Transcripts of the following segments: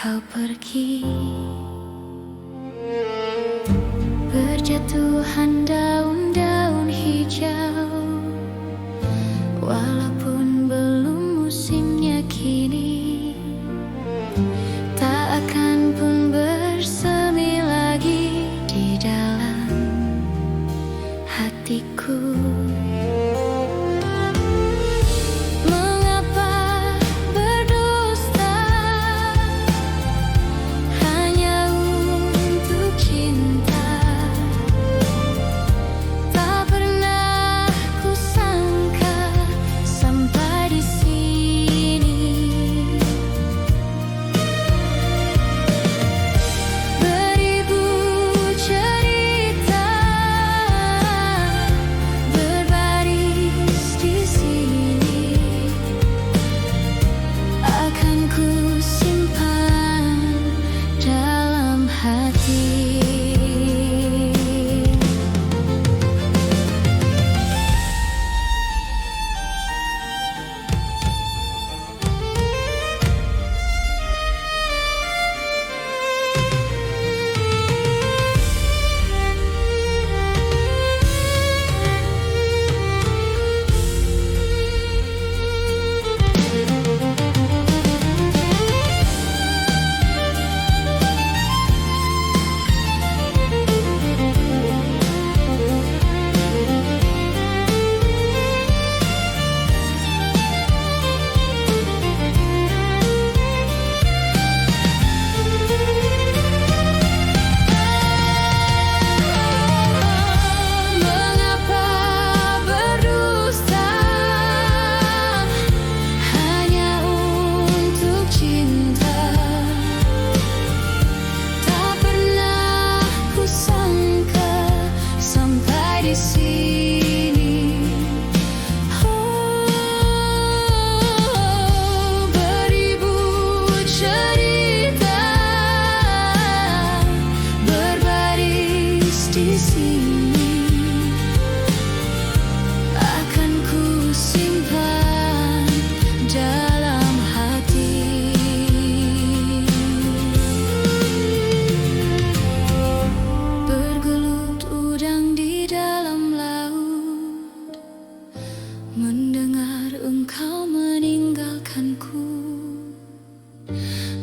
kau pergi. Berjatuhan daun-daun hijau, walaupun belum musimnya kini, tak akan pun bersemi lagi di dalam hatiku.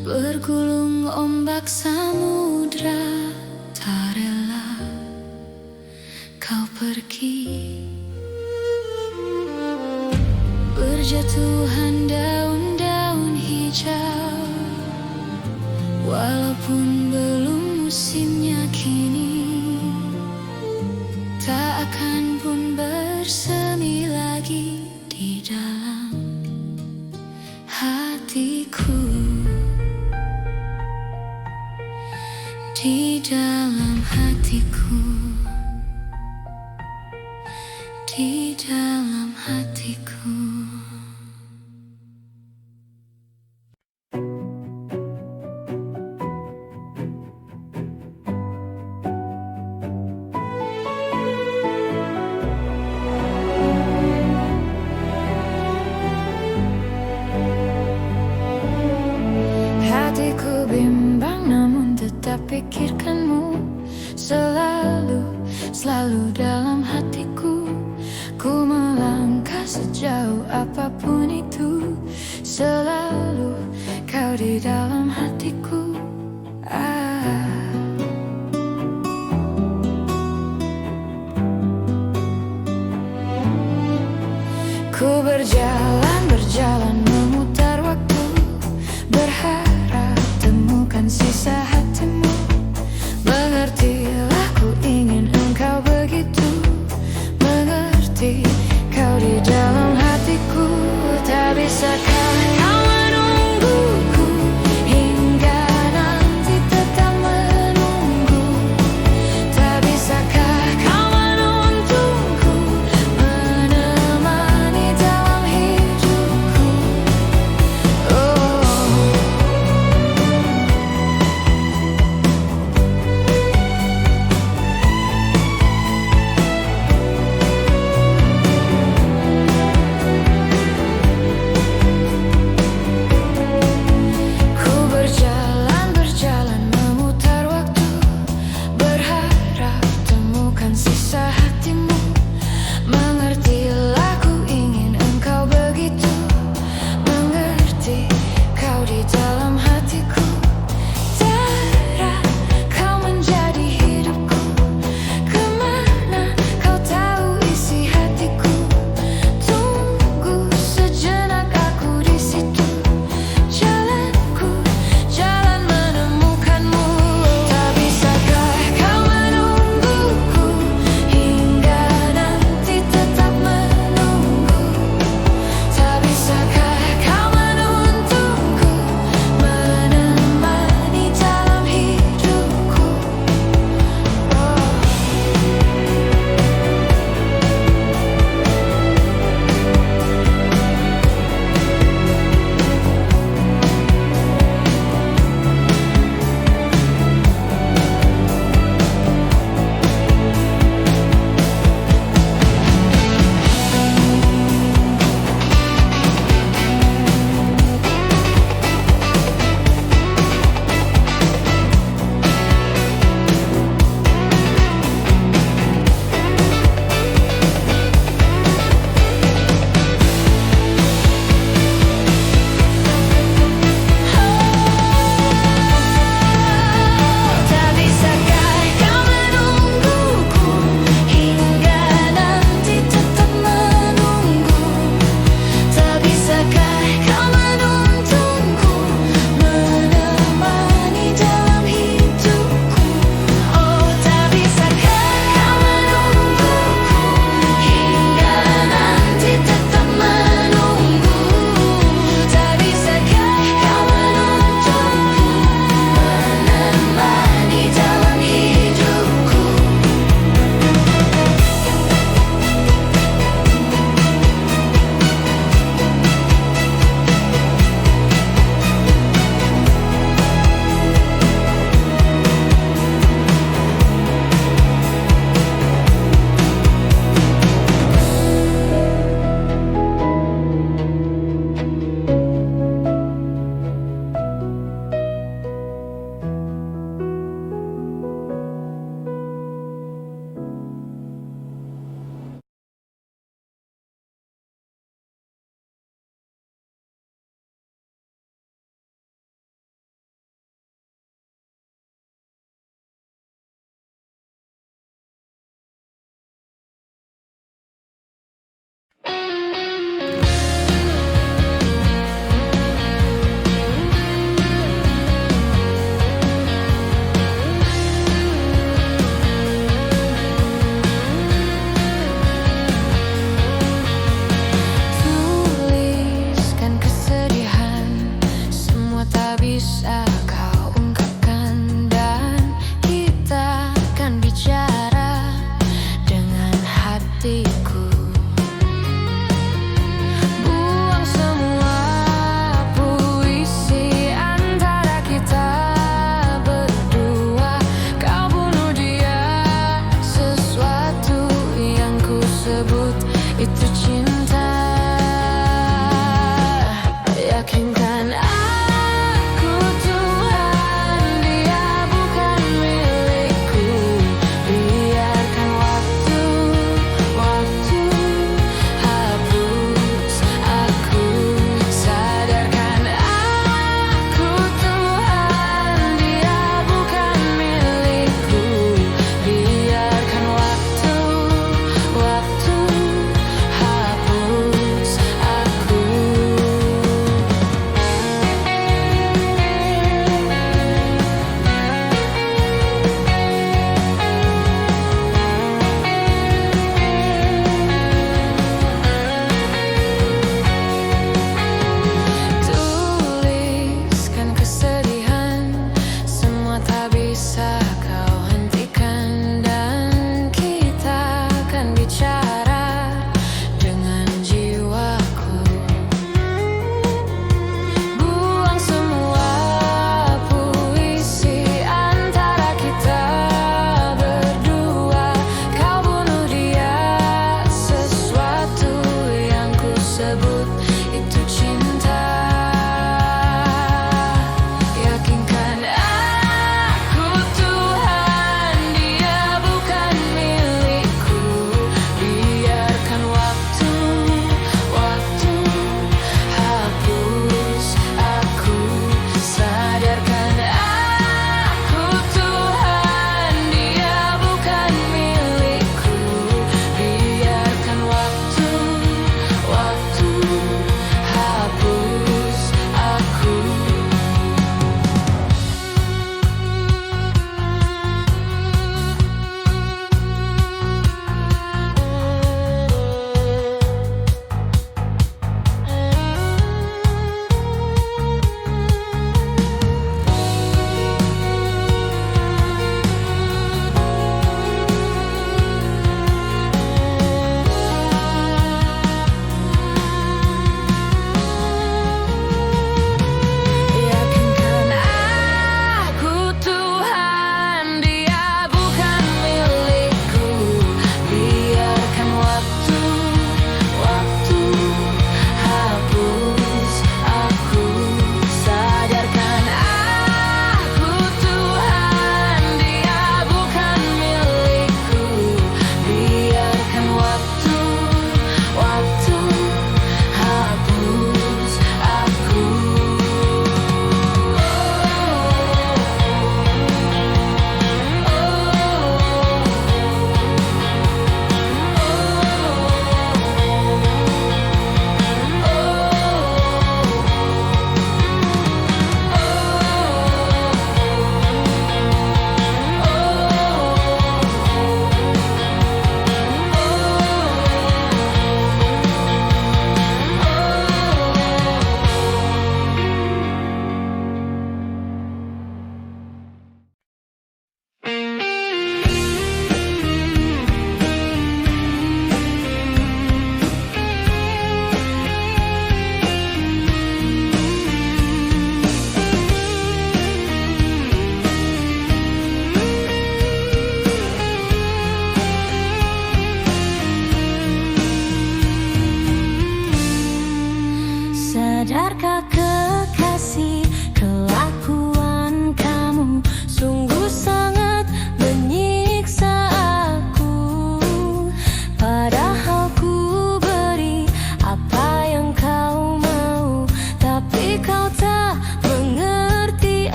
Bergulung ombak samudra, tak rela kau pergi. Berjatuhan daun-daun hijau, walaupun belum musimnya kini, tak akan pun bersemi lagi di dalam hatiku. Di dalam hatiku, di dalam hatiku. Hatiku bimbang namun tetap pikirkanmu selalu, selalu dalam hatiku. Ku melangkah sejauh apapun itu, selalu kau di dalam hatiku. Ku berjalan, berjalan memutar waktu, berharap temukan sisa hatimu. Mengertilah, ku ingin engkau begitu mengerti, kau di dalam hatiku. Tak bisakah kau menungguku hingga nanti tetap menunggu? Tak bisakah kau menuntungku, menemani dalam hidupku? Oh,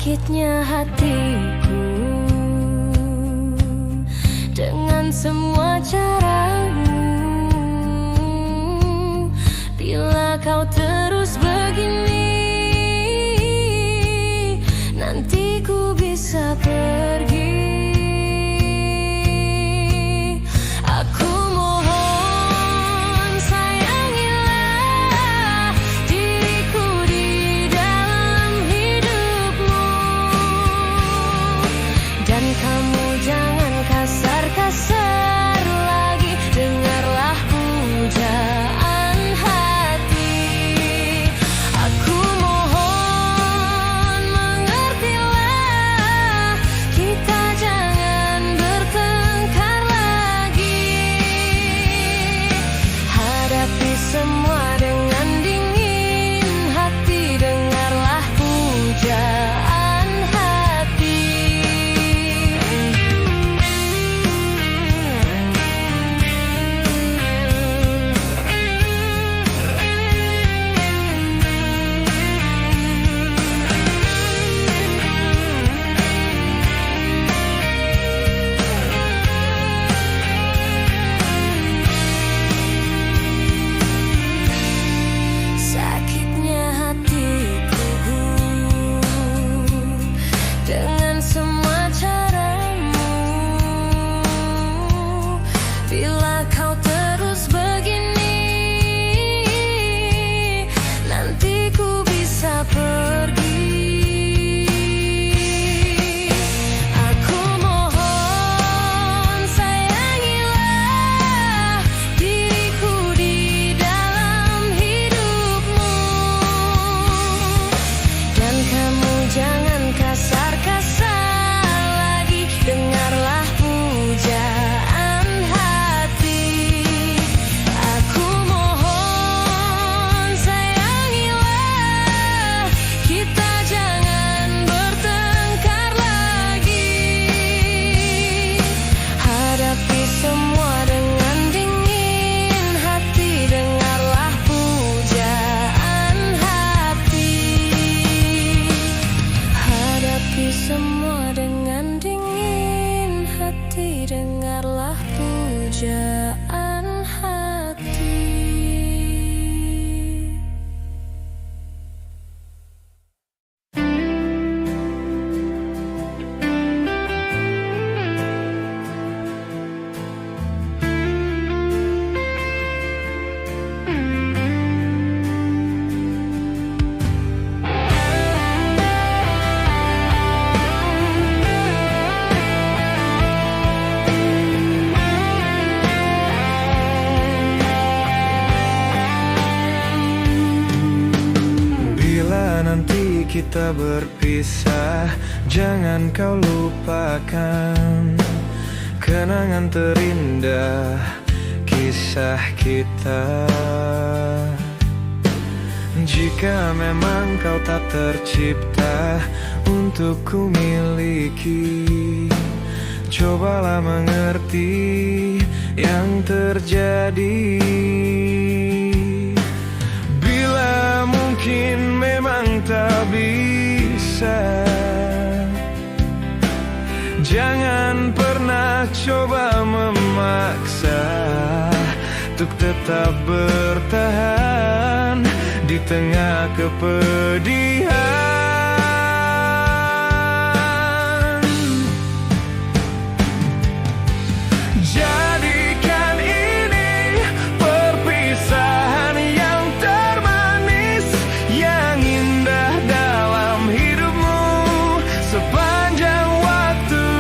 Sakitnya hatiku dengan semua caramu. Bila kau terus begini, nanti ku bisa pergi. Aku mohon sayangilah diriku di dalam hidupmu, dan kamu jangan kasar-kasar lagi. Dengarlah pujaan hati. Aku mohon mengertilah, kita jangan bertengkar lagi. Hadapi semua dengan dingin hati. Dengarlah pujaan hati. Sakitnya hatiku dengan semua caramu. Bila kau terus begini, nanti ku bisa pergi. Aku mohon sayangilah diriku di dalam hidupmu, dan kamu jangan kasar-kasar lagi. Dengarlah pujaan hati. Aku mohon sayangilah, kita jangan bertengkar lagi. Hadapi semua dengan dingin hati. Dengarlah pujaan hati. Hadapi semua dengan dingin hati. Dengarlah pujaan hati. Bila nanti kita berpisah, jangan kau lupakan kenangan terindah kisah kita. Jika memang kau tak tercipta untuk ku miliki, cobalah mengerti yang terjadi. Bila mungkin memang tak bisa, jangan pernah coba memaksa untuk tetap bertahan di tengah kepedihan. Jadikan ini perpisahan yang termanis, yang indah dalam hidupmu sepanjang waktu.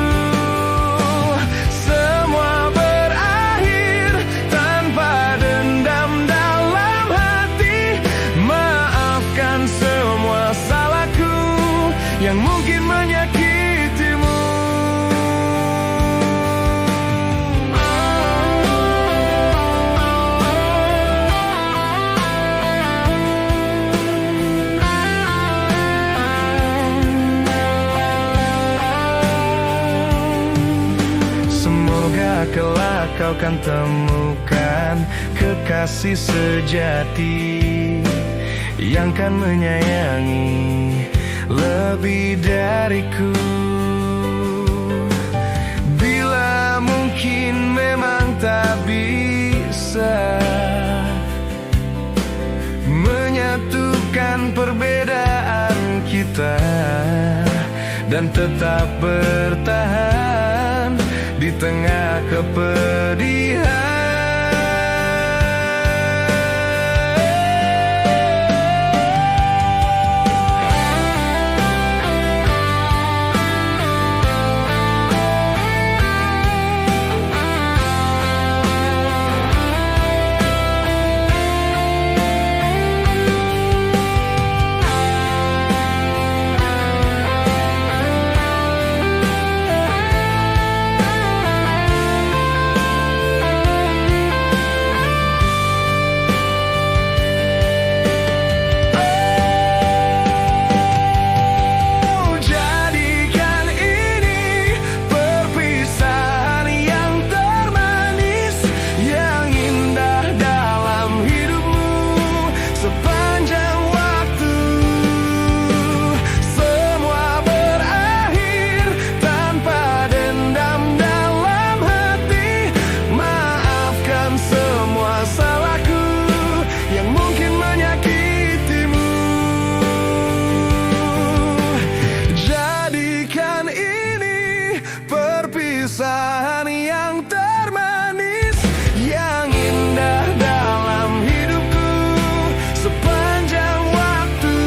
Semua berakhir tanpa dendam dalam hati. Maafkan semua salahku yang mungkin menyakitimu. Semoga kelak kau kan temukan kekasih sejati yang kan menyayangi lebih dariku. Bila mungkin memang tak bisa menyatukan perbedaan kita dan tetap bertahan di tengah kepedihan. Perpisahan yang termanis, yang indah dalam hidupku sepanjang waktu.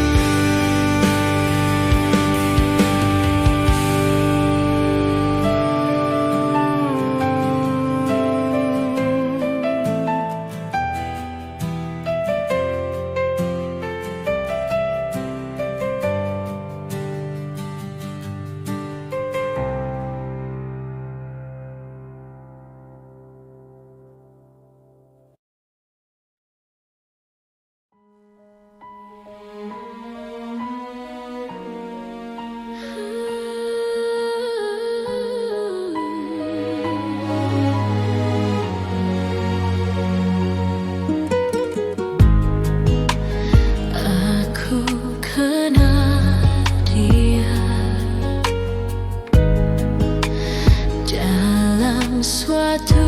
Aku kenal dia dalam suatu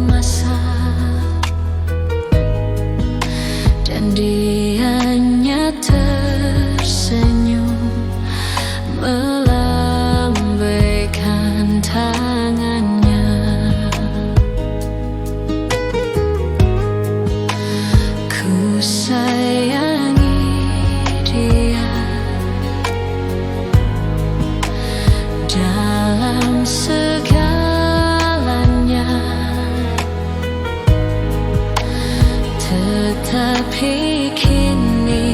masa, dan dianya tersenyum melambaikan tangannya. Ku sayangi dia dalam segalanya, tetapi kini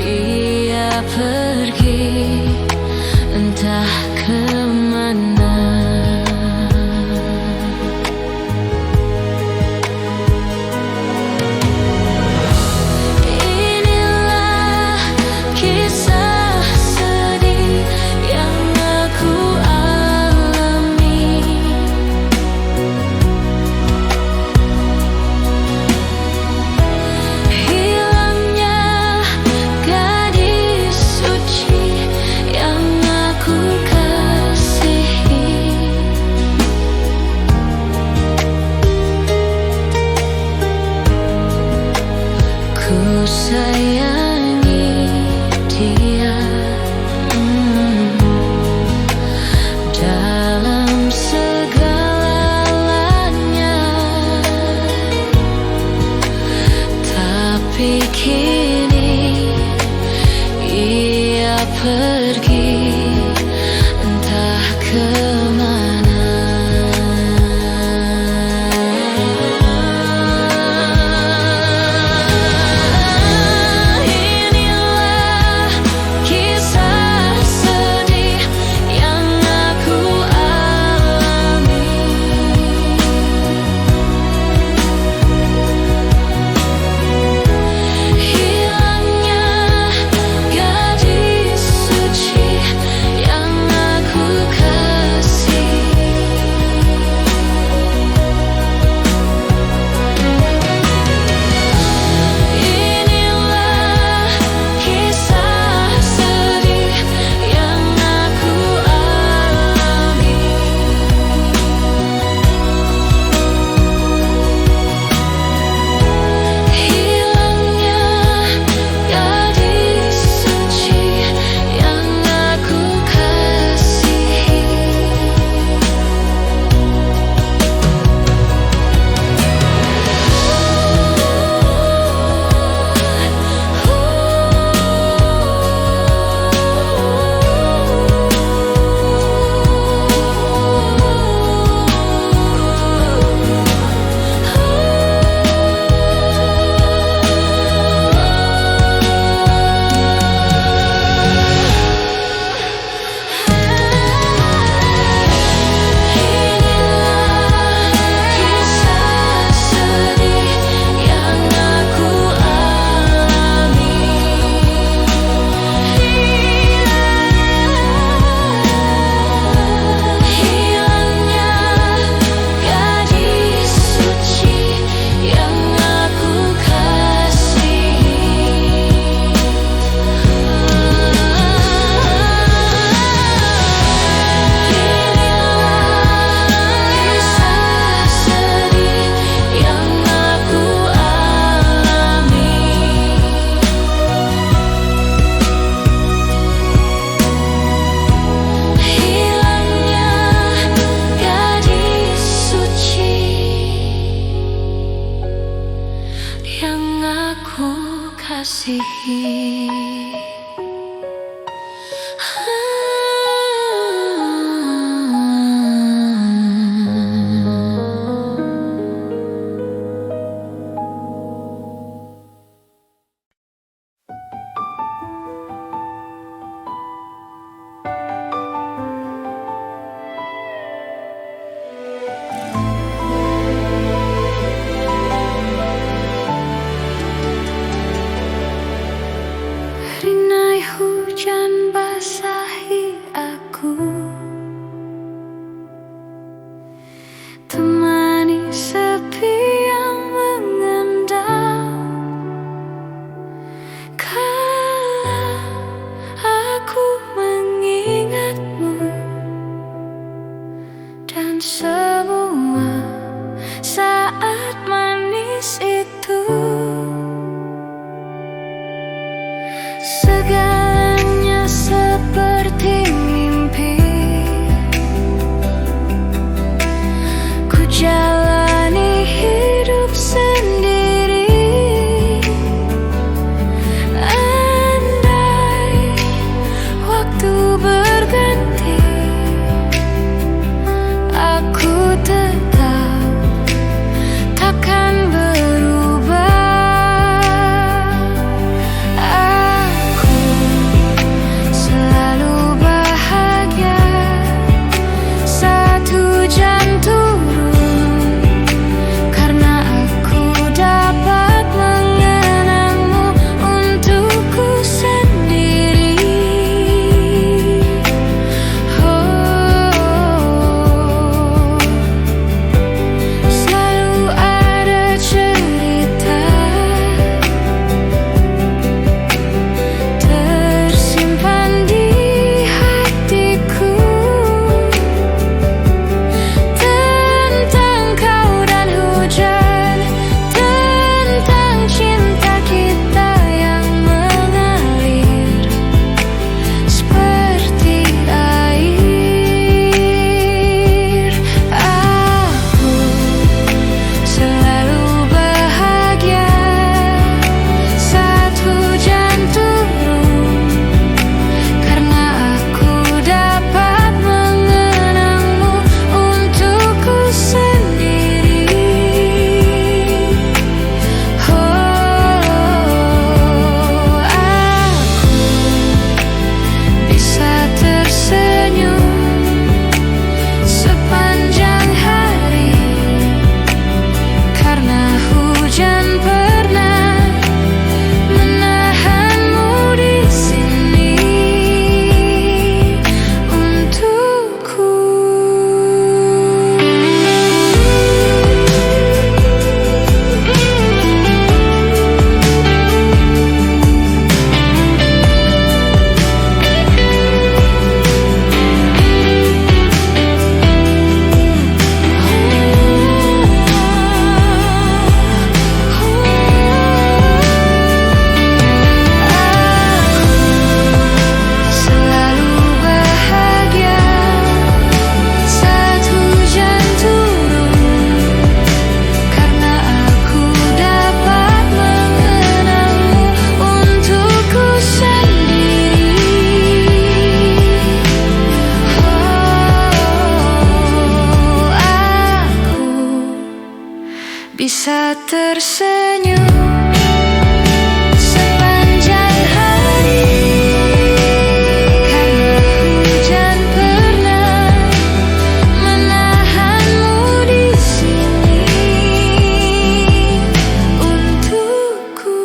ia pergi entah kemana. Inilah kisah sedih yang aku alami. Hilangnya gadis suci yang aku kasihi. Ku sayangi dia dalam segalanya, tapi kini ia pergi entah kemana. Inilah kisah sedih yang aku alami. Hilangnya gadis suci kasihi. Rinai hujan basahi aku, temani sepi yang mengendam. Kala aku mengingatmu dan semua saat manis itu. Segalanya seperti mimpi, ku jalani hidup sendiri. Andai waktu berganti, aku tetap takkan berubah. Selalu bahagia saat hujan turun, karena aku dapat mengenangmu untukku sendiri. Selalu ada cerita tersimpan di hatiku tentang kau dan hujan, tentang cinta kita yang mengalir seperti air. Aku selalu bahagia saat hujan turun, karena aku dapat mengenangmu untukku sendiri. Aku bisa tersenyum sepanjang hari, karena hujan pernah menahanmu di sini untukku. Selalu bahagia saat hujan turun, karena aku dapat mengenangmu untukku sendiri. Aku bisa tersenyum sepanjang hari, karena hujan pernah menahanmu di sini untukku.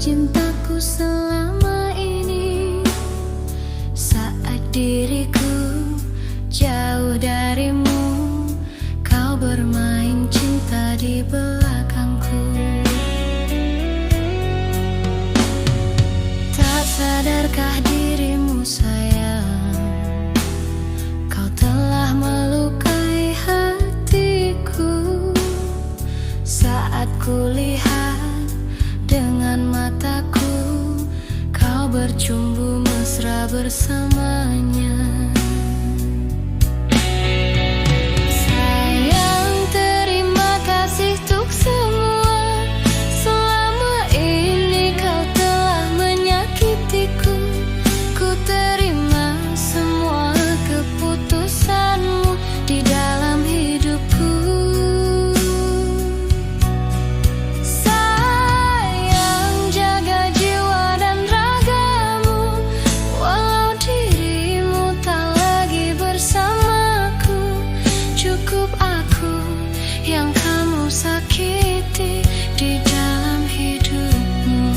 cintaku selama ini. Saat diriku jauh darimu, kau bermain cinta di belakangku. Tak sadarkah dirimu sayang, kau telah melukai hatiku. Saat kulihat dengan mataku, kau bercumbu mesra bersamanya. Sayang, terima kasih untuk semua. Selama ini kau telah menyakitiku. Ku terima semua keputusanmu di dalam hidupku. Sayang, jaga jiwa dan ragamu. Walau dirimu tak lagi bersamaku, cukup aku yang kamu sakiti di dalam hidupmu.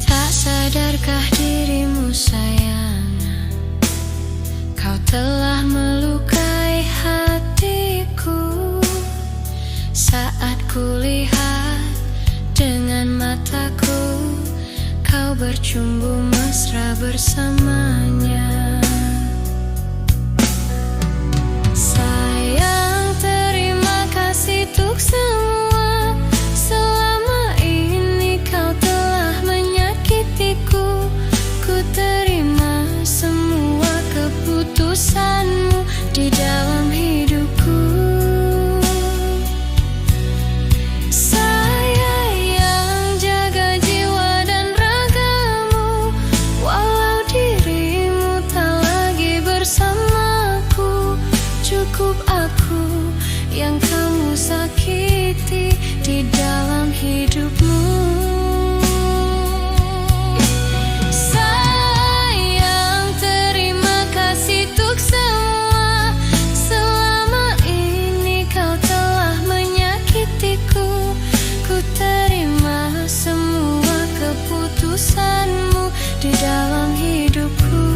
Tak sadarkah dirimu sayang, kau telah melukai hatiku. Saat kulihat dengan mataku, kau bercumbu mesra bersamanya. Sayang, terima kasih untuk semua. Selama ini kau telah menyakitiku. Ku terima semua keputusanmu di dalam hidupku. Sayang, jaga jiwa dan ragamu. Walau dirimu tak lagi bersamaku, cukup aku yang kamu sakiti di dalam hidupmu. Sayang, terima kasih untuk semua. Selama ini kau telah menyakitiku. Ku terima semua keputusanmu di dalam hidupku.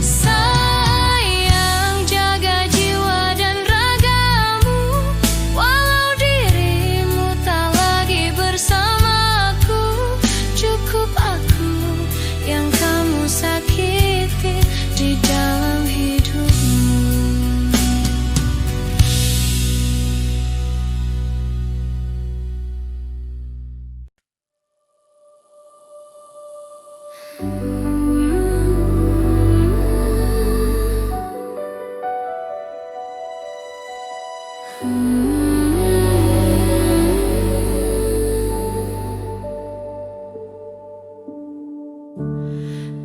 Sayang, jaga jiwa dan ragamu. Walau dirimu tak lagi bersamaku, cukup aku yang kamu sakiti di dalam hidupmu.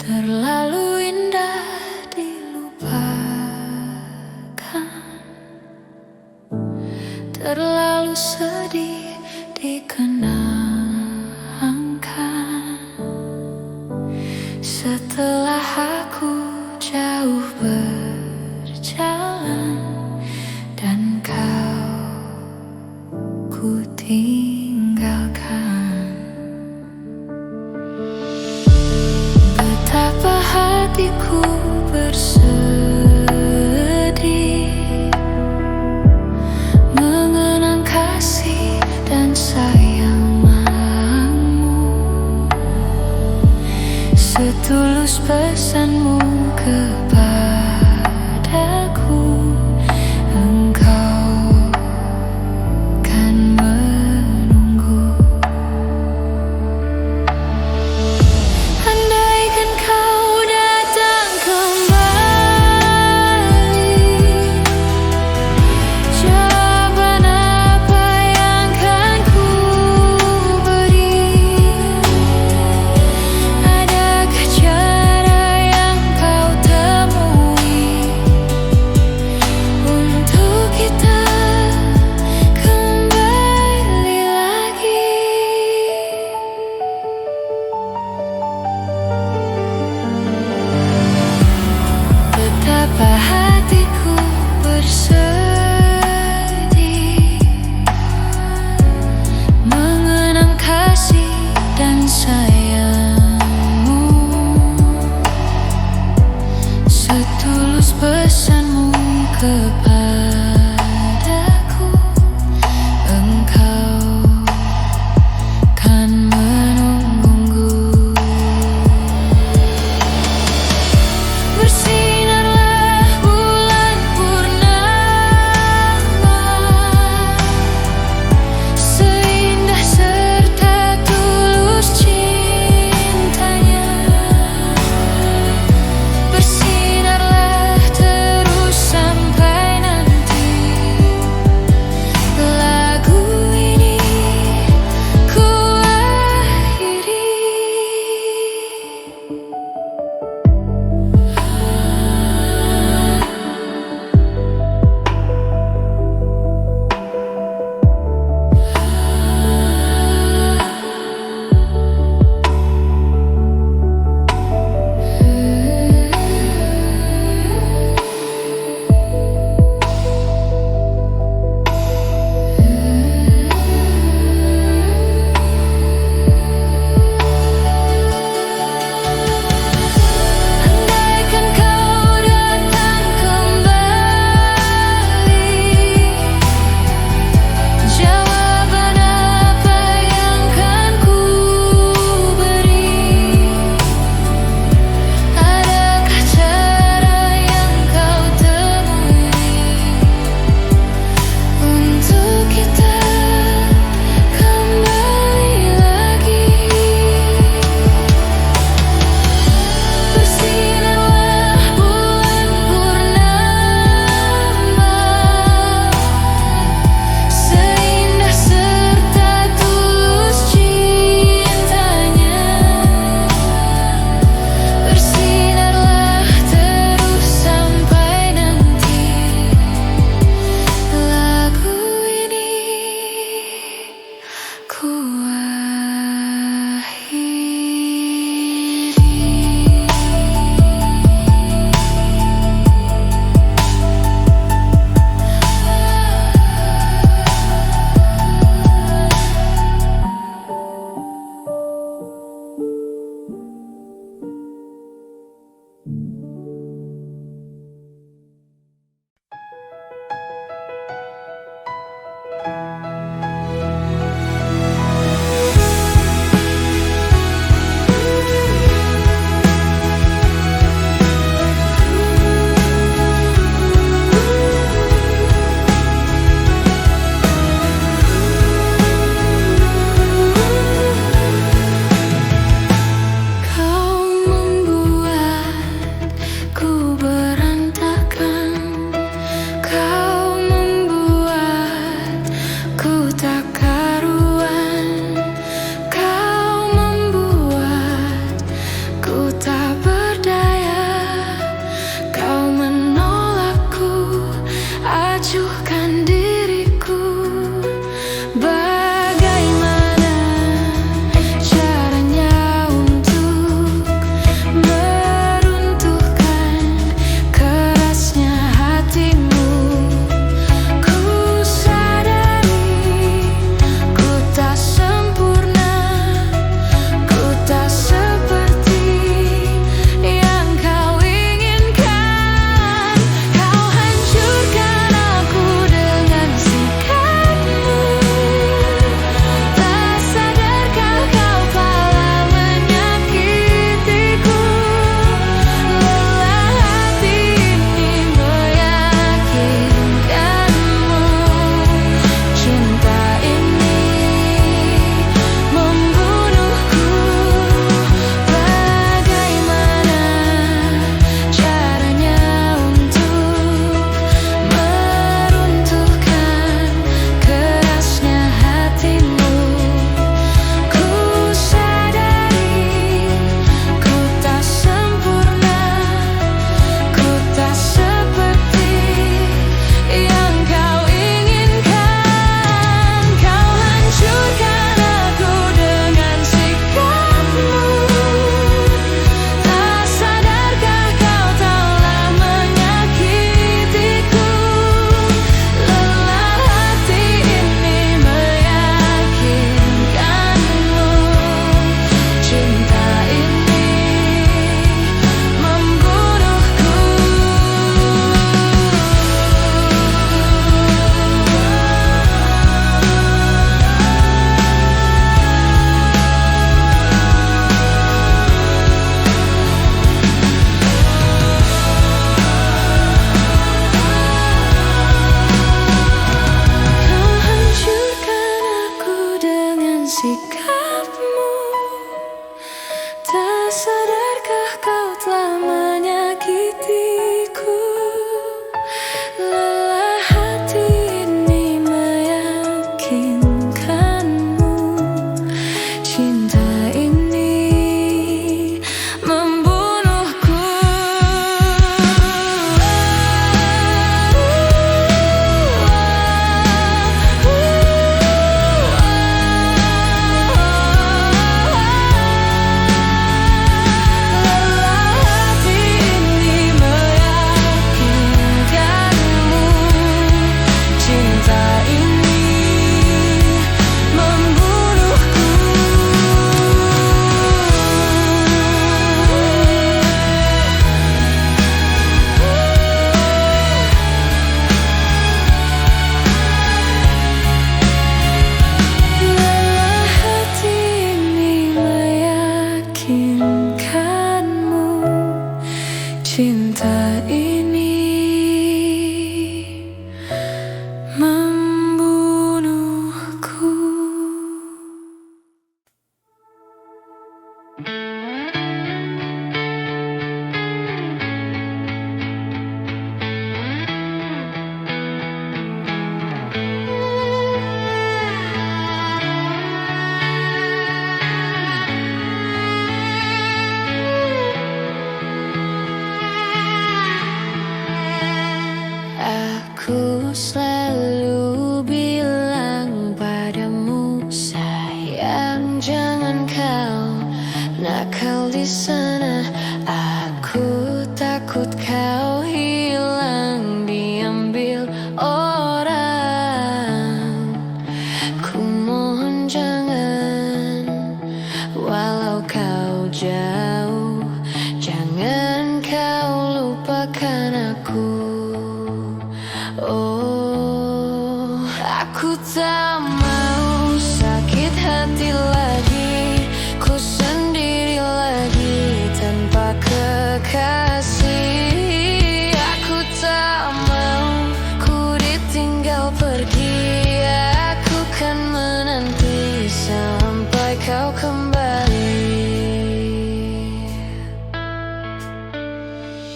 Terlalu indah dilupakan, terlalu sedih dikenangkan. Setelah aku jauh berjalan dan kau ku tinggalkan, betapa hatiku bersedih mengenang kasih dan sayangmu. Setulus pesanmu kepadaku, engkau kan menunggu. Andaikan kau datang kembali, jawaban apa yang kan ku beri? Adakah cara yang kau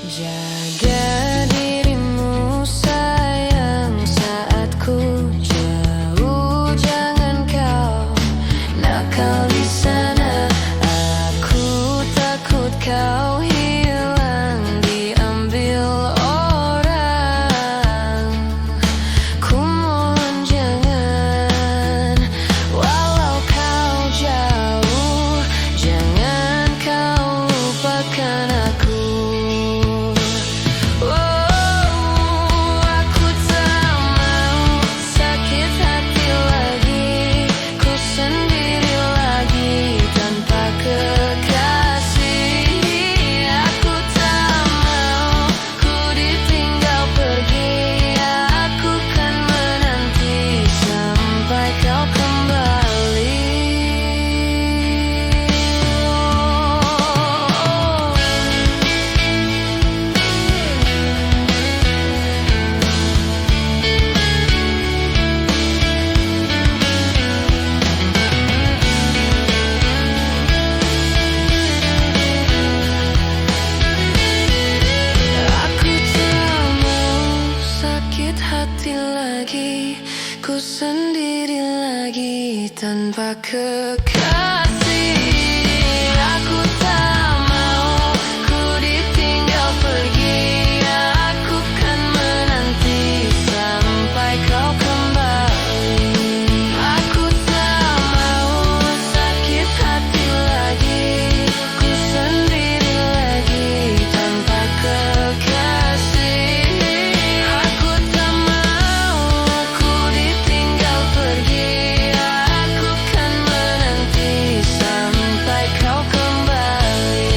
Jaga dirimu sayang saat ku jauh, jangan kau nakal di sana. Aku takut kau hilang diambil orang. Ku mohon jangan, walau kau jauh, jangan kau lupakan aku. Ku sendiri lagi tanpa kekasih. Aku tak mau ku ditinggal pergi. Aku kan menanti sampai kau kembali. Aku tak mau sakit hati lagi. Ku sendiri lagi tanpa kekasih. Aku tak mau ku ditinggal pergi. Aku kan menanti sampai kau kembali.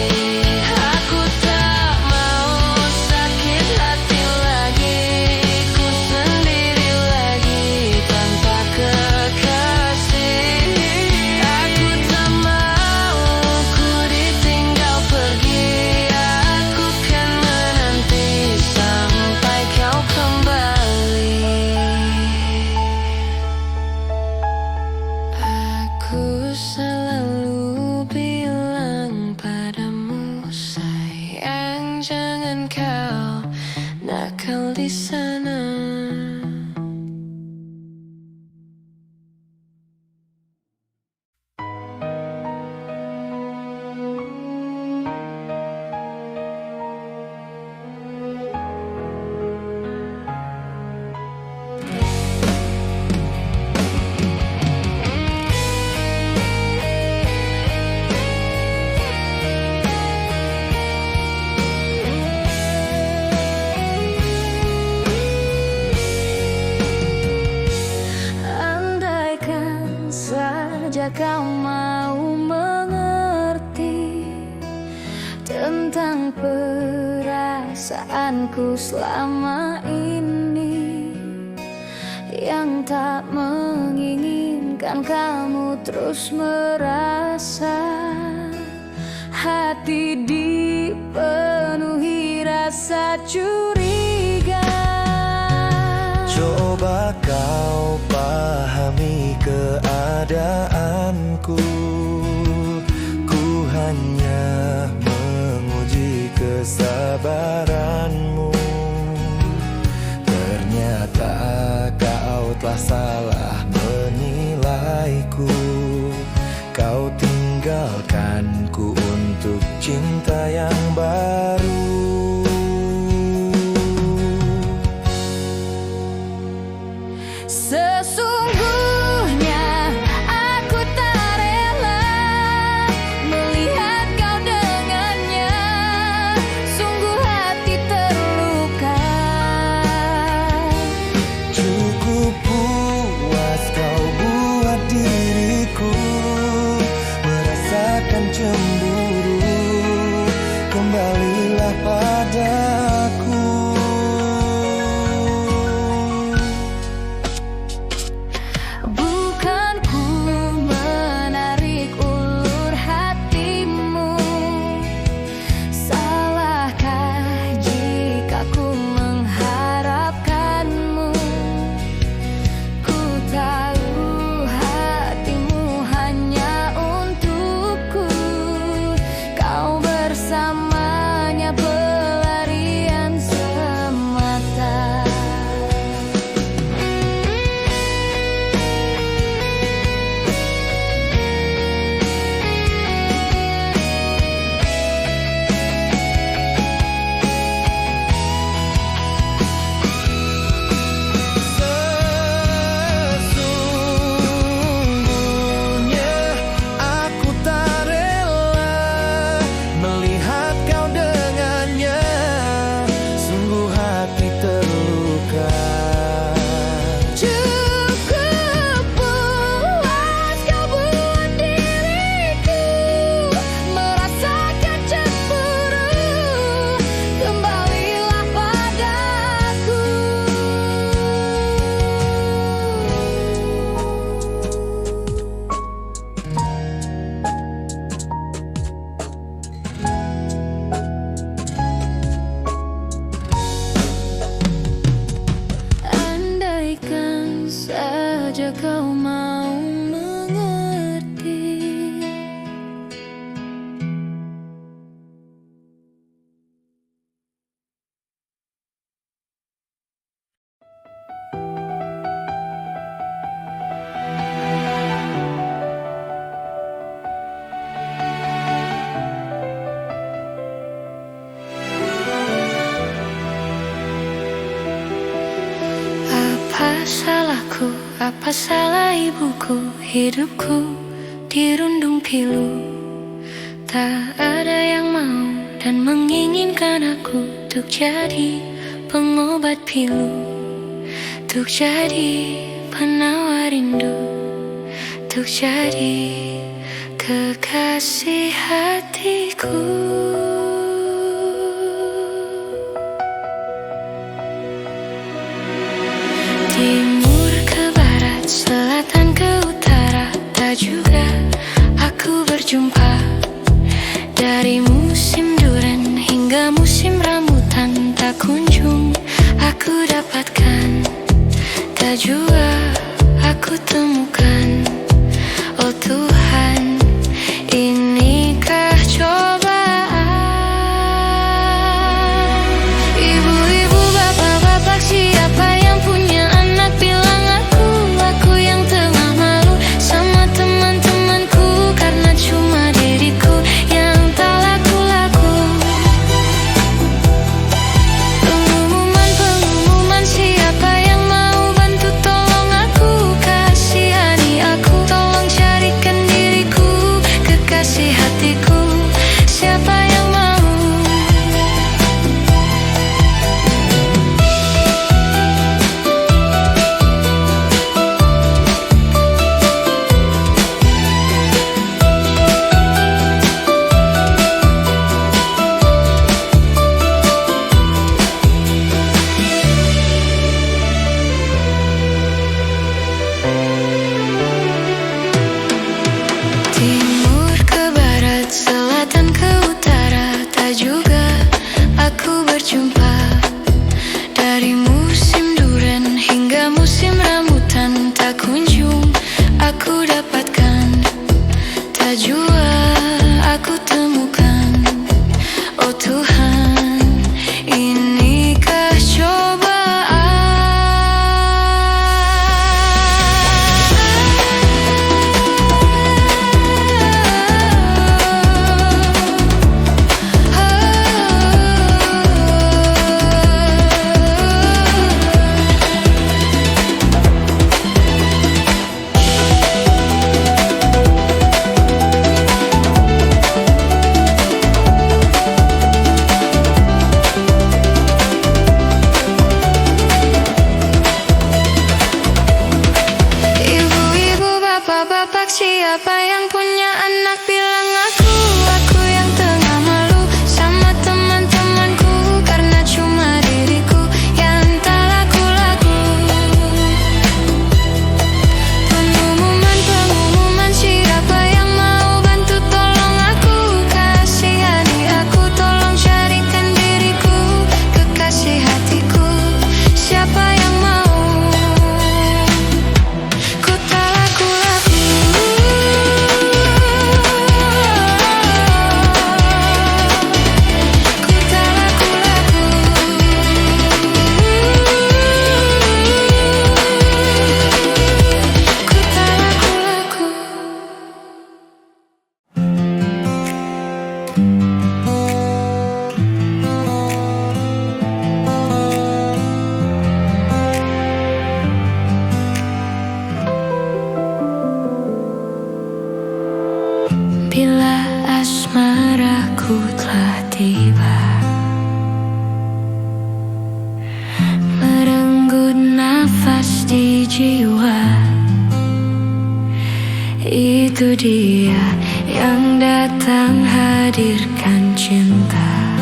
Aku tak mau sakit hati lagi. Ku sendiri lagi tanpa kekasih. Aku tak mau ku ditinggal pergi. Aku kan menanti sampai kau kembali. Aku selalu bilang padamu sayang, jangan kau nakal di sana. Andaikan saja kau mau mengerti tentang perasaanku selama ini, yang tak menginginkan kamu terus merasa hati dipenuhi rasa curiga. Coba kau pahami keadaanku. Ku hanya menguji kesabaranmu. Ternyata kau telah salah menilaiku. Kau tinggalkanku untuk cinta yang baru. Sesungguhnya aku tak rela melihat kau dengannya. Sungguh hati terluka. Cukup puas kau buat diriku merasakan cemburu. Kembalilah salahku, apa salah ibuku? Hidupku dirundung pilu. Tak ada yang mau dan menginginkan aku untuk jadi pengobat pilu, untuk jadi penawar rindu, untuk jadi kekasih hatiku. Timur ke barat, selatan ke utara, tak juga aku berjumpa. Dari musim duren hingga musim rambutan, tak kunjung aku dapatkan, tak juga aku temukan. Oh Tuhan, inikah cobaan? Ibu-ibu, bapak-bapak, siapa yang punya anak bilang aku yang tengah malu sama teman-temanku, karena cuma diriku yang tak laku-laku. Pengumuman, siapa yang mau bantu tolong aku, kasihani aku, tolong carikan diriku kekasih hatiku. Siapa yang mau? Timur ke barat, selatan ke utara, tak juga aku berjumpa. Dari musim duren hingga musim rambutan, tak kunjung aku dapatkan, tak juga aku temukan. Oh Tuhan, inikah bapak, siapa yang punya anak bilang aku yang tengah malu sama teman-temanku, karena cuma diriku yang tak laku-laku. Pengumuman, siapa yang mau bantu tolong aku, kasihani aku, tolong carikan diriku kekasih hatiku. Siapa yang mau? Ku tak laku-laku. Bila asmaraku telah tiba, merenggut nafas di jiwa, itu dia yang datang hadirkan cinta,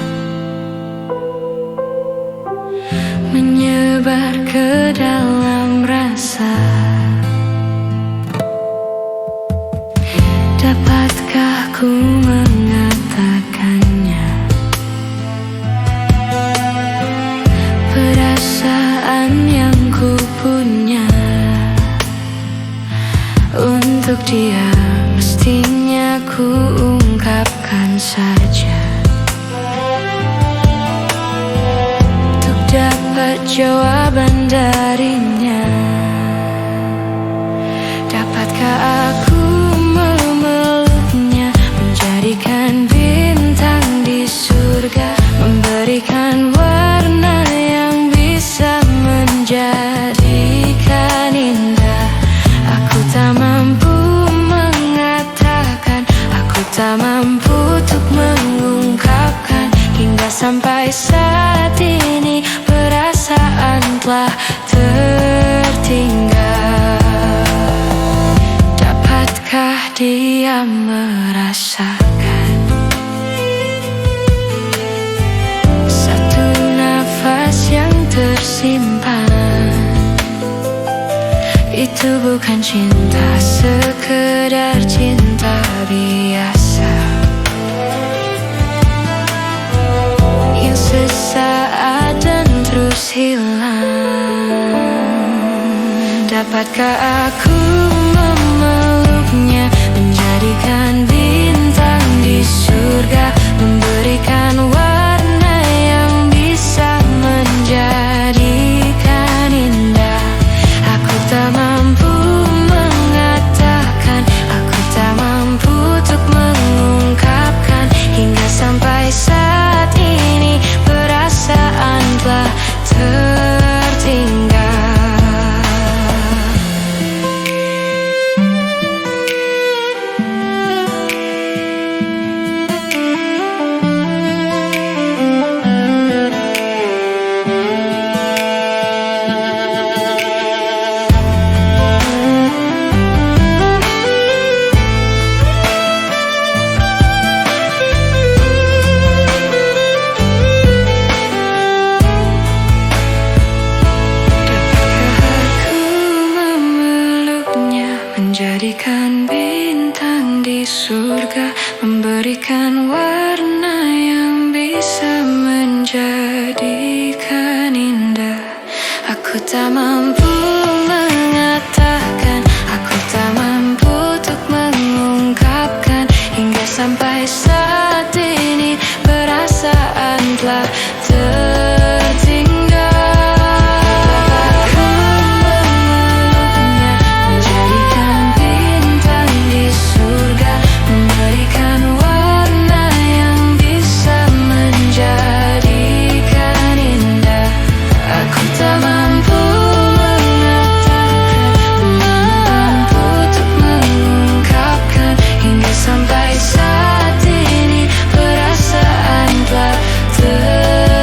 menyebar ke dalam rasa. Dapatkah ku mengatakannya? Perasaan yang ku punya untuk dia, mestinya ku ungkapkan saja, untuk dapat jawaban darinya. Dapatkah aku memeluknya, menjadikan bintang di surga, memberikan warna yang bisa menjadikan itu bukan cinta, sekedar cinta biasa yang sesaat dan terus hilang. Dapatkah aku memeluknya, menjadikan bintang di surga, memberikan warna yang bisa menjadikan indah. Aku tak mampu mengatakan, aku tak mampu untuk mengungkapkan, hingga sampai saat ini perasaan telah tertinggal. Menjadikan bintang di surga, memberikan warna yang bisa menjadikan indah. Aku tak mampu mengatakan, aku tak mampu untuk mengungkapkan, hingga sampai saat ini perasaan telah tertinggal. Sampai saat ini perasaan telah tertinggal.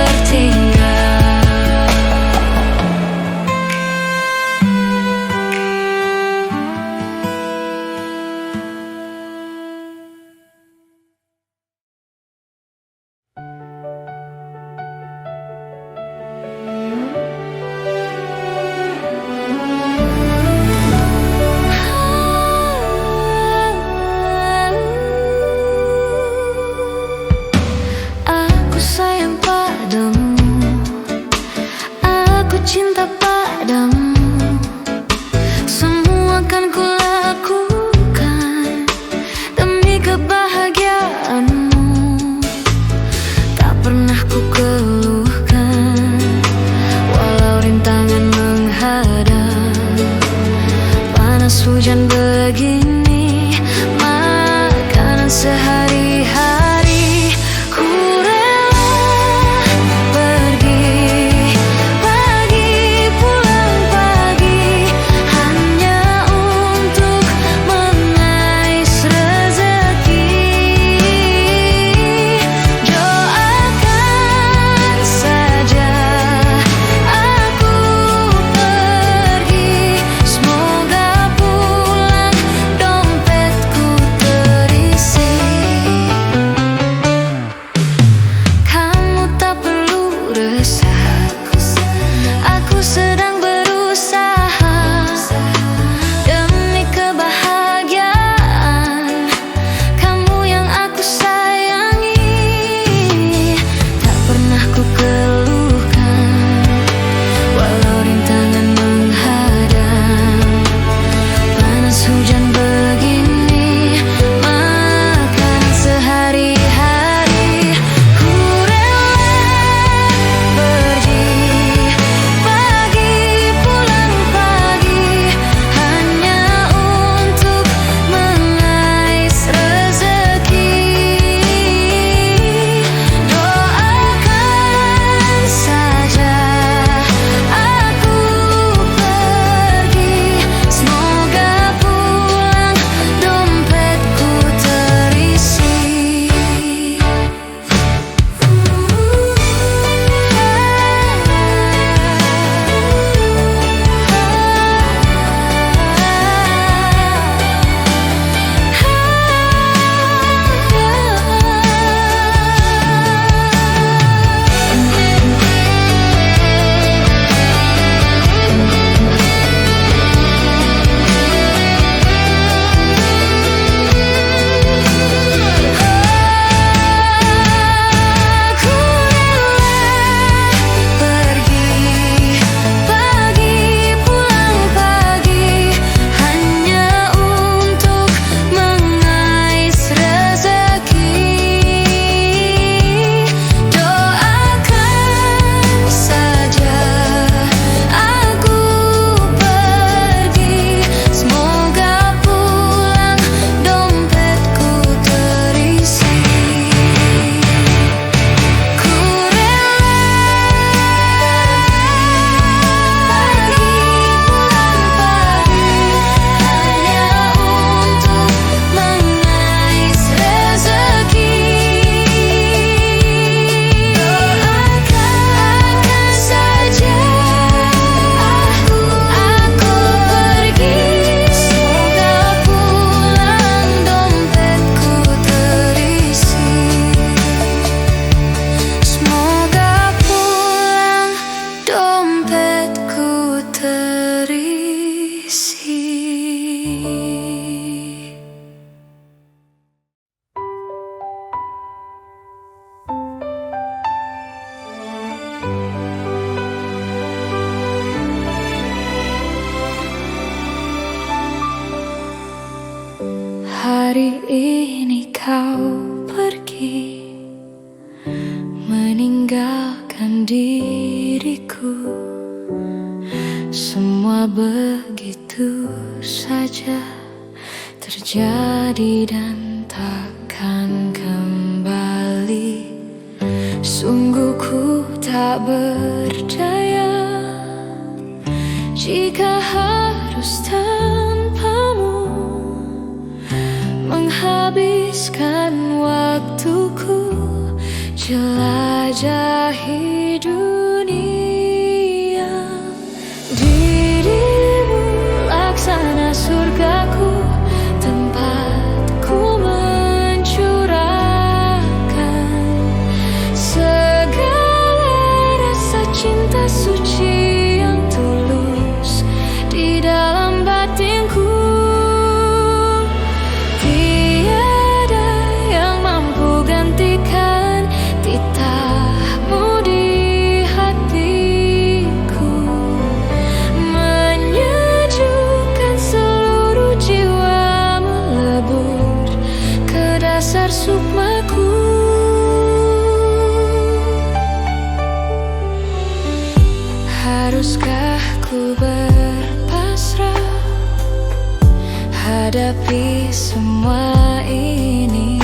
meninggalkan diriku. Semua begitu saja terjadi dan takkan kembali. Sungguh ku tak berdaya jika harus tanpamu menghabiskan waktuku jelajahi dunia. Dirimu laksana surgaku, tempatku mencurahkan segala rasa cinta suci yang tulus di dalam batinku. Tiada yang mampu gantikan titahmu di hatiku, menyejukkan seluruh jiwa, melebur ke dasar sukmaku. Haruskah ku berpasrah hadapi semua ini,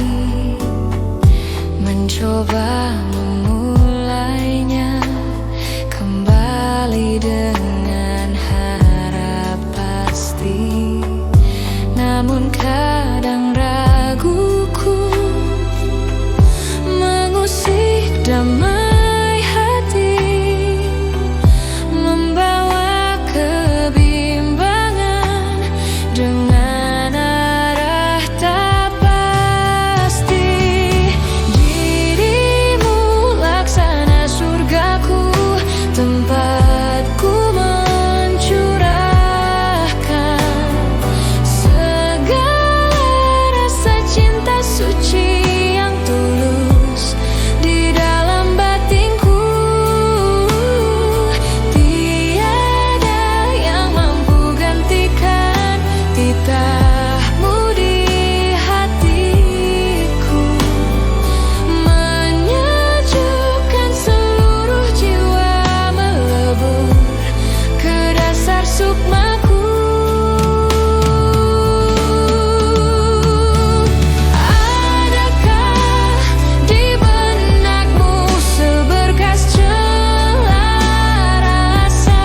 mencoba memulainya kembali dengan harap pasti. Namun kadang raguku mengusik damai hati, membawa kebimbangan dengan arah tak pasti. Dirimu laksana surgaku, tempatku mencurahkan segala rasa cinta suci yang tulus di dalam batinku. Tiada yang mampu gantikan titahmu di hatiku, menyejukkan seluruh jiwa, melebur ke dasar sukmaku. Adakah di benakmu seberkas celah rasa,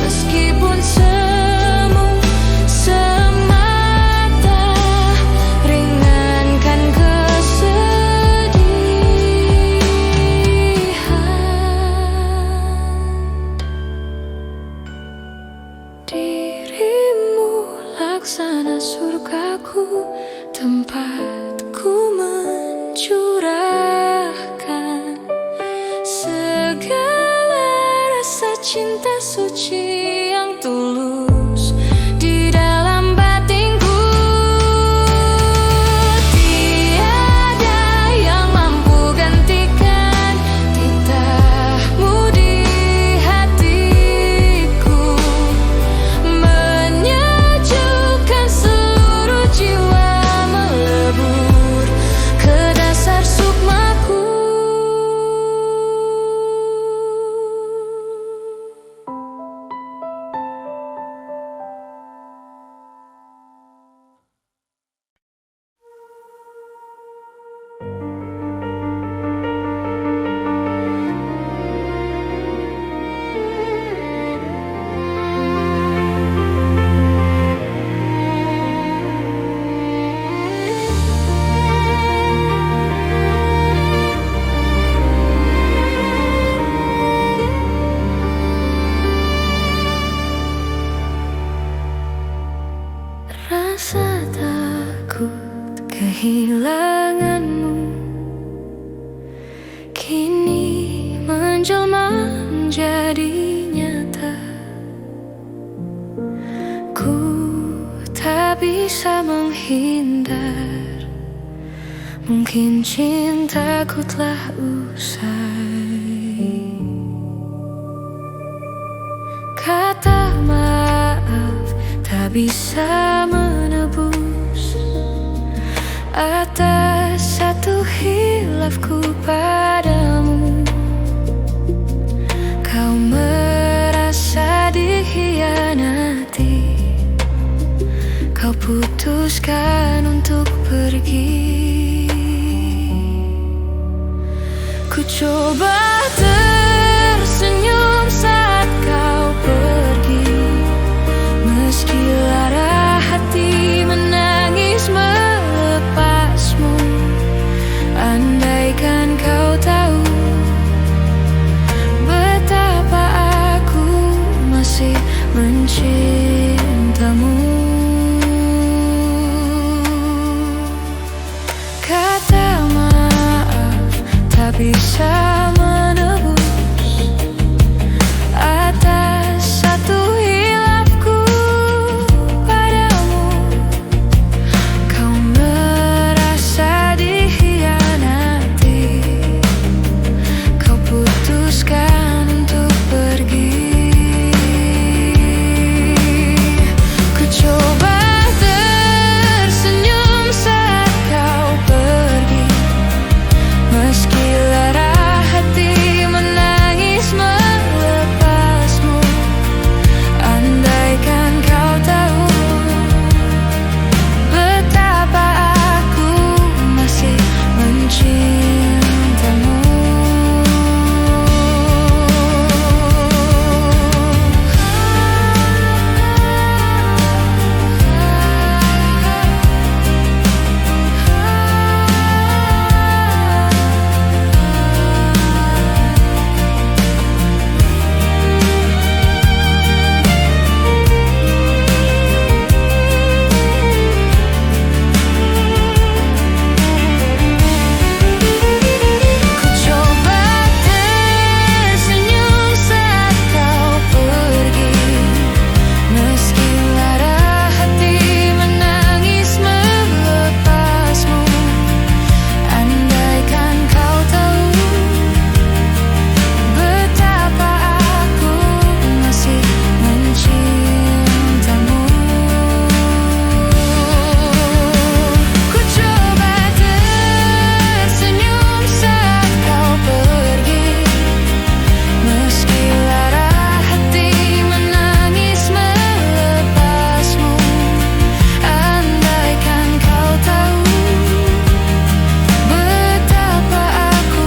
meskipun semu semata ringankan kesedihan. Dirimu laksana surgaku, tempatku mencurahkan segala rasa cinta suci yang tulus di dalam batinku. Tiada yang mampu gantikan titahmu di hatiku, menyejukkan seluruh jiwa, melebur ke dasar sukmaku. Rasa takut kehilanganmu kini menjelma menjadi nyata. Ku tak bisa menghindar, mungkin cintaku telah usai. Kata maaf tak bisa menebus atas satu hilafku padamu. putuskan untuk pergi. Ku coba tersenyum saat kau pergi, meski lara hati menangis melepasmu. Andaikan kau tahu betapa aku masih mencintamu. Kata maaf tak bisa menebus atas satu hilafku padamu. Kau merasa dikhianati, kau putuskan untuk pergi. Ku coba tersenyum saat kau pergi, meski lara hati menangis melepasmu. Andaikan kau tahu betapa aku masih mencintamu. Ku coba tersenyum saat kau pergi, meski lara hati menangis melepasmu. Andaikan kau tahu betapa aku masih mencintamu. Ku coba tersenyum saat kau pergi, meski lara hati menangis melepasmu. Andaikan kau tahu betapa aku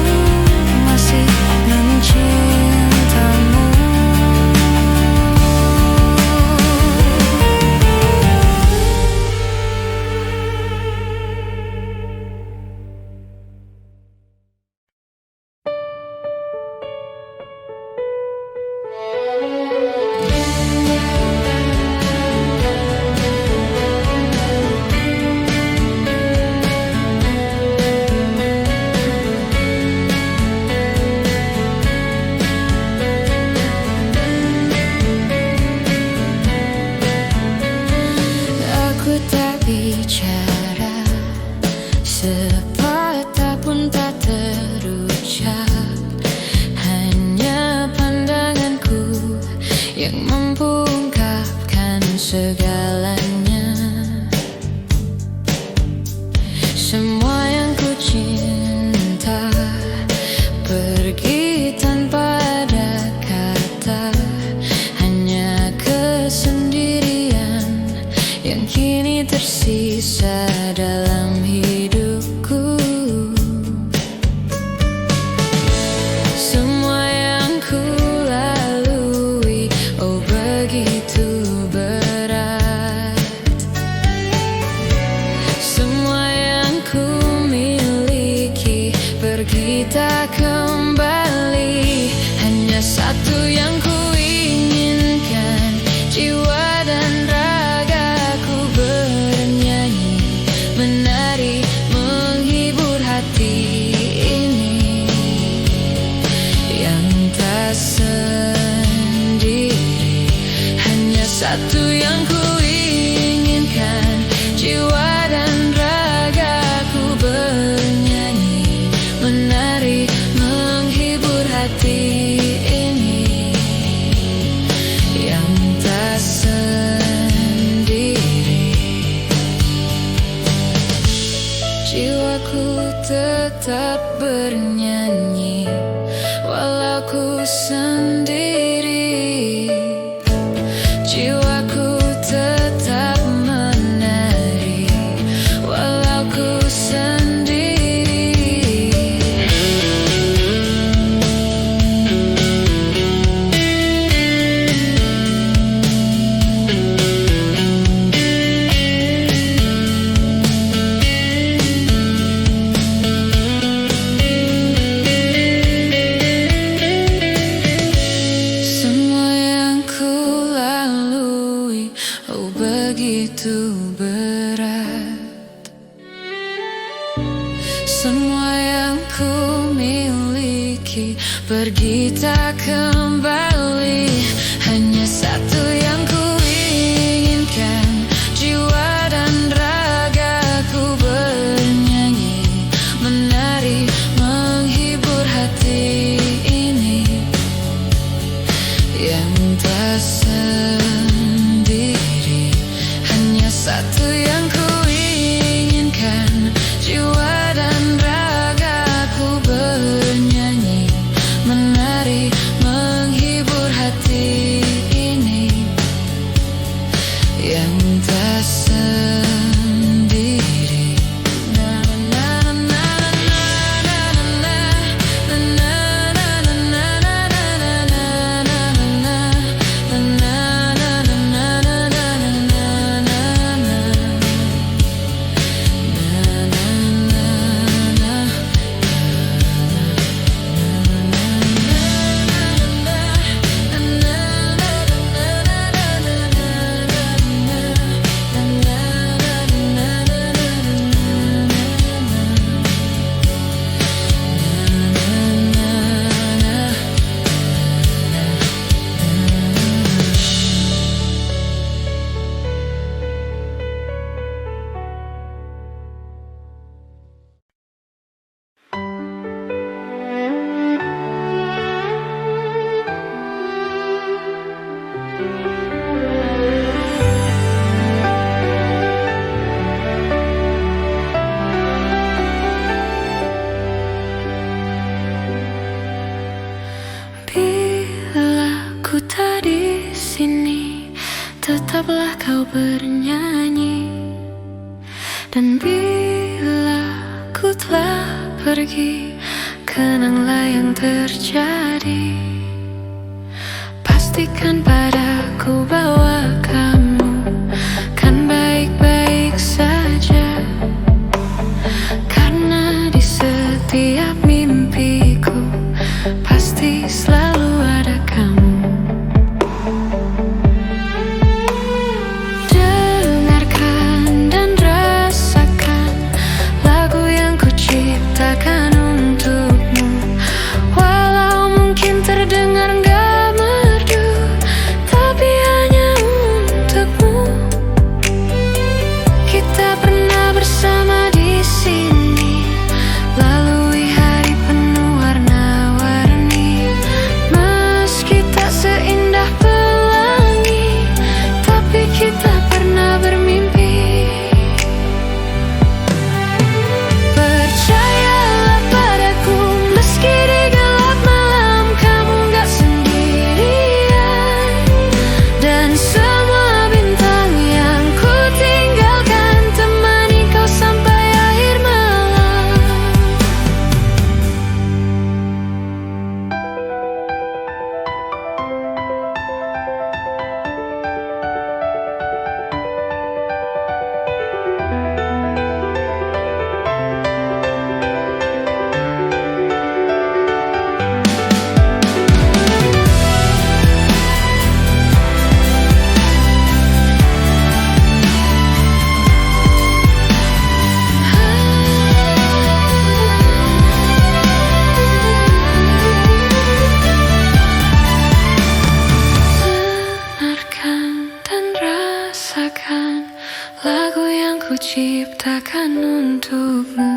masih mencintamu. Aku tak bicara, sepatah pun tak terucap. Hanya pandanganku yang mampu ungkapkan segalanya. Semua yang ku cinta pergi tanpa ada kata. Hanya kesendirian yang kini tersisa dalam hidupku. Semua yang ku lalui, oh begitu berat. Semua yang ku miliki pergi tak kembali. Hanya satu yang ku inginkan, jiwa dan ragaku bernyanyi, menari, menghibur hati ini yang tak sendiri. Hanya satu yang ku inginkan, jiwa dan ragaku bernyanyi, menari, menghibur hati ini yang tak sendiri. Jiwaku tetap bernyanyi walau ku sendiri. Jiwaku tetap menari pergi tak kembali. Hanya satu yang ku inginkan, jiwa dan ragaku bernyanyi, menari, menghibur hati ini yang tak sendiri. Hanya satu yang ku inginkan, jiwa dan ragaku bernyanyi, menari, menghibur hati ini yang tak sendiri. Na na na na na na na na na tetaplah kau bernyanyi. Dan bila ku telah pergi, kenanglah yang terjadi. Pastikan padaku bahwa kamu kan baik-baik saja, karena di setiap mimpiku pasti selalu ada kamu. Lagu yang ku ciptakan untukmu.